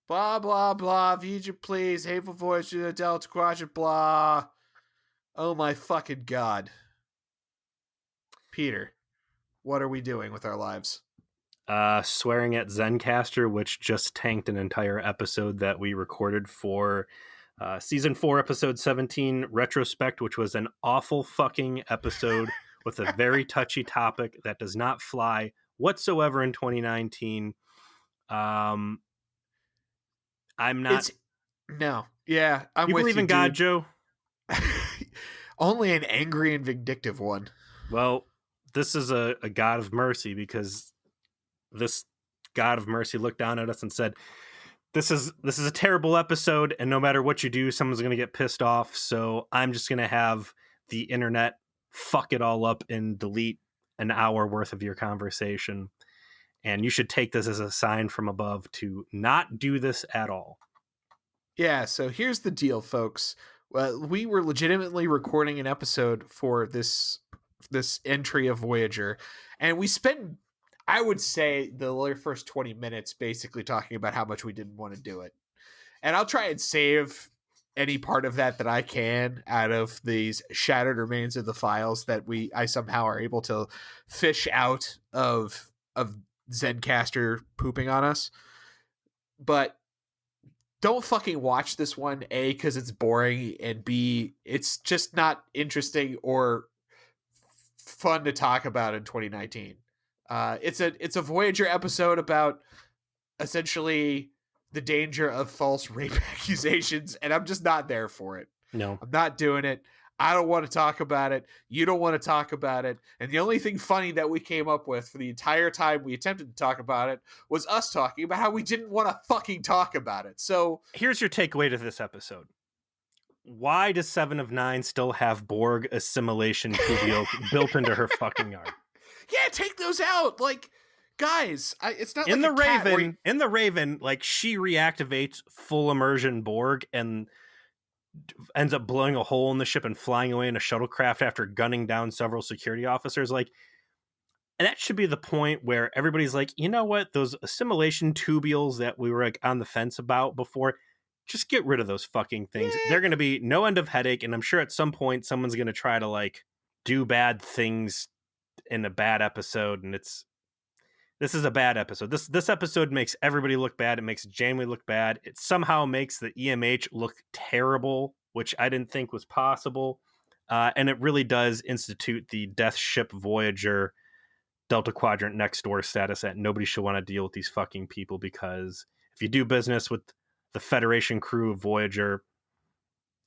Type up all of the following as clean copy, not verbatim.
Blah, blah, blah. Vija, please. Hateful voice to the Delta Quadrant, blah. Oh my fucking god. Peter, what are we doing with our lives? Swearing at Zencaster, which just tanked an entire episode that we recorded for season 4, episode 17, Retrospect, which was an awful fucking episode with a very touchy topic that does not fly whatsoever in 2019. I'm not. It's no. Yeah, I'm You with believe you, in God, dude. Joe? Only an angry and vindictive one. Well, this is a God of mercy, because this God of mercy looked down at us and said, This is a terrible episode, and no matter what you do, someone's going to get pissed off. So I'm just going to have the internet fuck it all up and delete an hour worth of your conversation. And you should take this as a sign from above to not do this at all. Yeah, so here's the deal, folks. We were legitimately recording an episode for this entry of Voyager, and we spent, I would say, the first 20 minutes basically talking about how much we didn't want to do it. And I'll try and save any part of that I can out of these shattered remains of the files that I somehow are able to fish out of Zencaster pooping on us. But don't fucking watch this one, A, because it's boring, and B, it's just not interesting or fun to talk about in 2019. It's a Voyager episode about essentially the danger of false rape accusations, and I'm just not there for it. No. I'm not doing it. I don't want to talk about it. You don't want to talk about it. And the only thing funny that we came up with for the entire time we attempted to talk about it was us talking about how we didn't want to fucking talk about it. So here's your takeaway to this episode. Why does 7 of 9 still have Borg assimilation tubule built into her fucking yard? Yeah, take those out. Like, guys, it's not in like in the Raven, like, she reactivates full immersion Borg and ends up blowing a hole in the ship and flying away in a shuttlecraft after gunning down several security officers. Like, and that should be the point where everybody's like, you know what, those assimilation tubules that we were like on the fence about before, just get rid of those fucking things. Yeah. They're going to be no end of headache, and I'm sure at some point someone's going to try to like do bad things in a bad episode, and this is a bad episode. This episode makes everybody look bad. It makes Janeway look bad. It somehow makes the EMH look terrible, which I didn't think was possible. And it really does institute the Death Ship Voyager Delta Quadrant next door status that nobody should want to deal with these fucking people, because if you do business with the Federation crew of Voyager,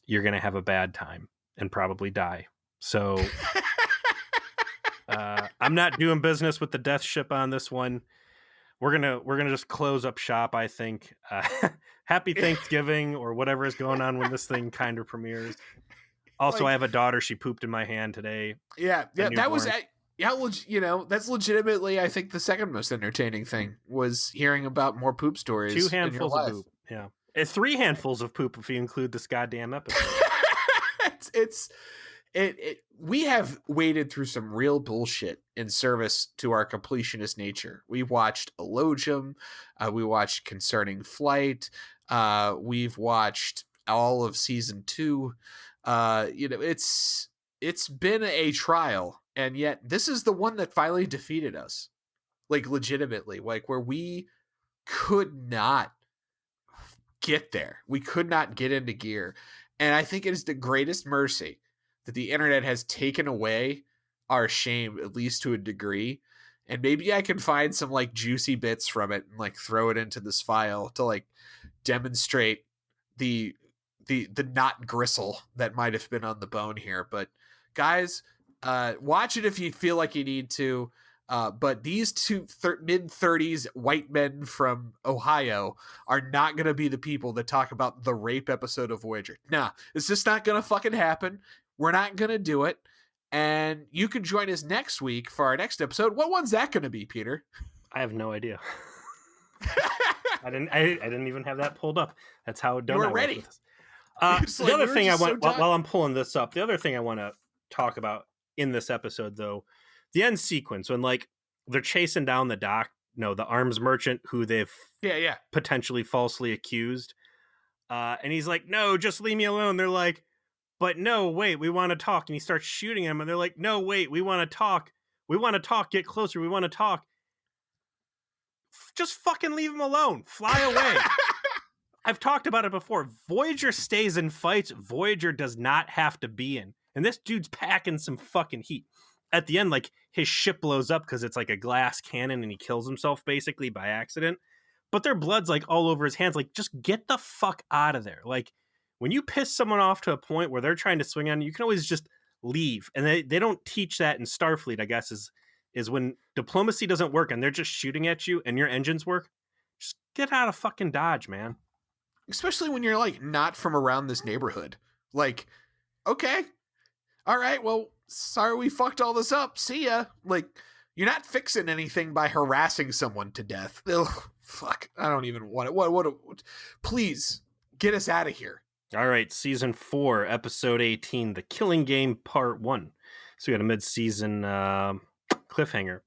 you're going to have a bad time and probably die. So I'm not doing business with the Death Ship on this one. We're gonna just close up shop, I think. Happy Thanksgiving or whatever is going on when this thing kind of premieres. Also, I have a daughter. She pooped in my hand today. Yeah, that was that's legitimately, I think, the second most entertaining thing was hearing about more poop stories. 2 handfuls of poop. Yeah, 3 handfuls of poop if you include this goddamn episode. We have waded through some real bullshit in service to our completionist nature. We watched Elogium, we watched Concerning Flight, we've watched all of season 2. It's been a trial, and yet this is the one that finally defeated us, like legitimately, like where we could not get there. We could not get into gear, and I think it is the greatest mercy that the internet has taken away our shame, at least to a degree. And maybe I can find some like juicy bits from it and like throw it into this file to like demonstrate the not gristle that might have been on the bone here. But guys, watch it if you feel like you need to. But these two mid-30s white men from Ohio are not going to be the people that talk about the rape episode of Voyager. Nah, it's just not going to fucking happen. We're not going to do it. And you can join us next week for our next episode. What one's that going to be, Peter? I have no idea. I didn't even have that pulled up. That's how done you were I was ready. With this. The other thing while I'm pulling this up, the other thing I want to talk about in this episode, though, the end sequence when like they're chasing down the the arms merchant who they've Yeah. potentially falsely accused. And he's like, no, just leave me alone. They're like, but no, wait, we want to talk. And he starts shooting him. And they're like, no, wait, we want to talk. We want to talk. Get closer. We want to talk. Just fucking leave him alone. Fly away. I've talked about it before. Voyager stays in fights Voyager does not have to be in. And this dude's packing some fucking heat. At the end, like, his ship blows up because it's like a glass cannon and he kills himself basically by accident. But their blood's like all over his hands. Like, just get the fuck out of there. Like, when you piss someone off to a point where they're trying to swing on you, you can always just leave. And they don't teach that in Starfleet, I guess, is when diplomacy doesn't work and they're just shooting at you and your engines work, just get out of fucking Dodge, man. Especially when you're like not from around this neighborhood. Like, okay, all right, well, sorry we fucked all this up. See ya. Like, you're not fixing anything by harassing someone to death. Ugh, fuck, I don't even want it. What? Please get us out of here. All right, season 4, episode 18, The Killing Game, part 1. So we got a mid-season cliffhanger.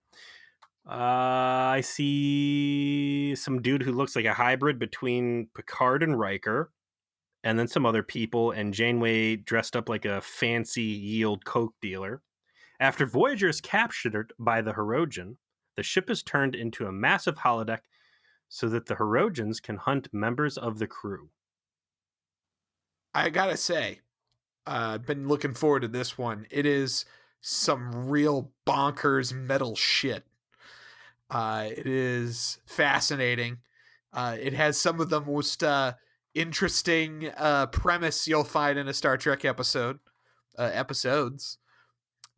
I see some dude who looks like a hybrid between Picard and Riker, and then some other people, and Janeway dressed up like a fancy yield coke dealer. After Voyager is captured by the Hirogen, the ship is turned into a massive holodeck so that the Hirogens can hunt members of the crew. I gotta say, I've been looking forward to this one. It is some real bonkers metal shit. It is fascinating. It has some of the most interesting premise you'll find in a Star Trek episodes.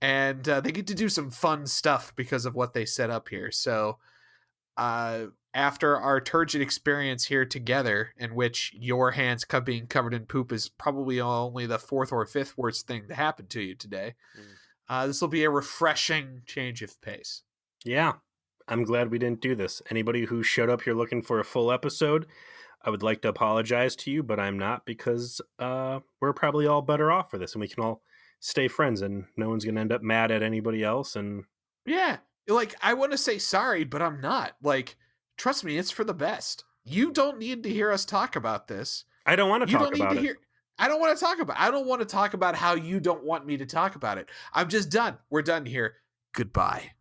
And they get to do some fun stuff because of what they set up here. So after our turgid experience here together, in which your hands being covered in poop is probably only the 4th or 5th worst thing to happen to you today, this will be a refreshing change of pace. Yeah, I'm glad we didn't do this. Anybody who showed up here looking for a full episode, I would like to apologize to you, but I'm not, because we're probably all better off for this, and we can all stay friends, and no one's going to end up mad at anybody else. And yeah, like, I want to say sorry, but I'm not. Like, trust me, it's for the best. You don't need to hear us talk about this. I don't want to talk about it. I don't want to talk about how you don't want me to talk about it. I'm just done. We're done here. Goodbye.